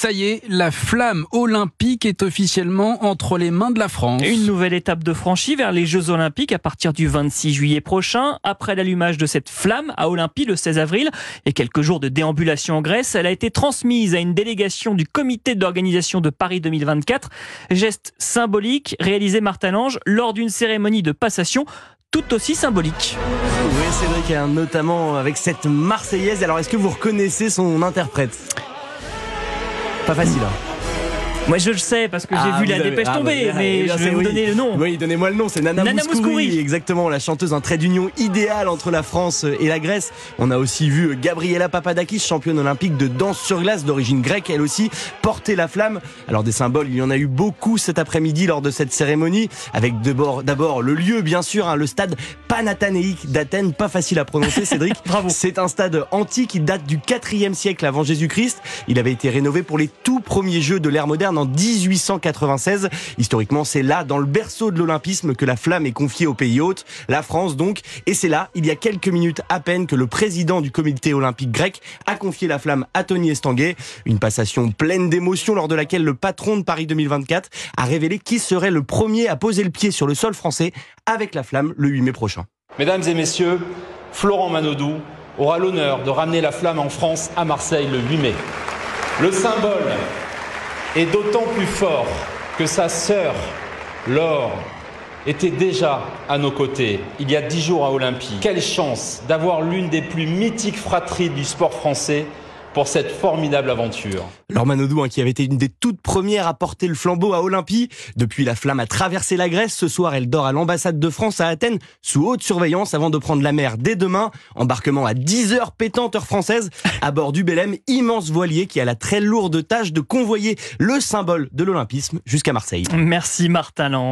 Ça y est, la flamme olympique est officiellement entre les mains de la France. Une nouvelle étape de franchie vers les Jeux Olympiques à partir du 26 juillet prochain. Après l'allumage de cette flamme à Olympie le 16 avril et quelques jours de déambulation en Grèce, elle a été transmise à une délégation du comité d'organisation de Paris 2024. Geste symbolique réalisé Martin Lange lors d'une cérémonie de passation tout aussi symbolique. Oui, Cédric, notamment avec cette Marseillaise. Alors, est-ce que vous reconnaissez son interprète ? Pas facile, hein. Moi je le sais parce que j'ai vu la dépêche tomber, mais je vais vous donner le nom. Oui, donnez-moi le nom, c'est Nana Mouskouri. Exactement, la chanteuse, un trait d'union idéal entre la France et la Grèce. On a aussi vu Gabriela Papadakis, championne olympique de danse sur glace d'origine grecque, elle aussi, porter la flamme. Alors des symboles, il y en a eu beaucoup cet après-midi lors de cette cérémonie, avec d'abord le lieu, bien sûr, le stade Panathénaïque d'Athènes, pas facile à prononcer, Cédric. Bravo. C'est un stade antique qui date du 4e siècle avant Jésus-Christ. Il avait été rénové pour les tout premiers Jeux de l'ère moderne en 1896. Historiquement, c'est là, dans le berceau de l'olympisme, que la flamme est confiée au pays hôte, la France donc. Et c'est là, il y a quelques minutes à peine, que le président du comité olympique grec a confié la flamme à Tony Estanguet. Une passation pleine d'émotions lors de laquelle le patron de Paris 2024 a révélé qui serait le premier à poser le pied sur le sol français avec la flamme le 8 mai prochain. Mesdames et messieurs, Florent Manodou aura l'honneur de ramener la flamme en France à Marseille le 8 mai. Le symbole est d'autant plus fort que sa sœur, Laure, était déjà à nos côtés il y a 10 jours à Olympie. Quelle chance d'avoir l'une des plus mythiques fratries du sport français pour cette formidable aventure. Laure Manodou, qui avait été une des toutes premières à porter le flambeau à Olympie. Depuis, la flamme a traversé la Grèce. Ce soir, elle dort à l'ambassade de France à Athènes, sous haute surveillance, avant de prendre la mer dès demain. Embarquement à 10h pétante heure française, à bord du Belém, immense voilier qui a la très lourde tâche de convoyer le symbole de l'olympisme jusqu'à Marseille. Merci Martin Lange.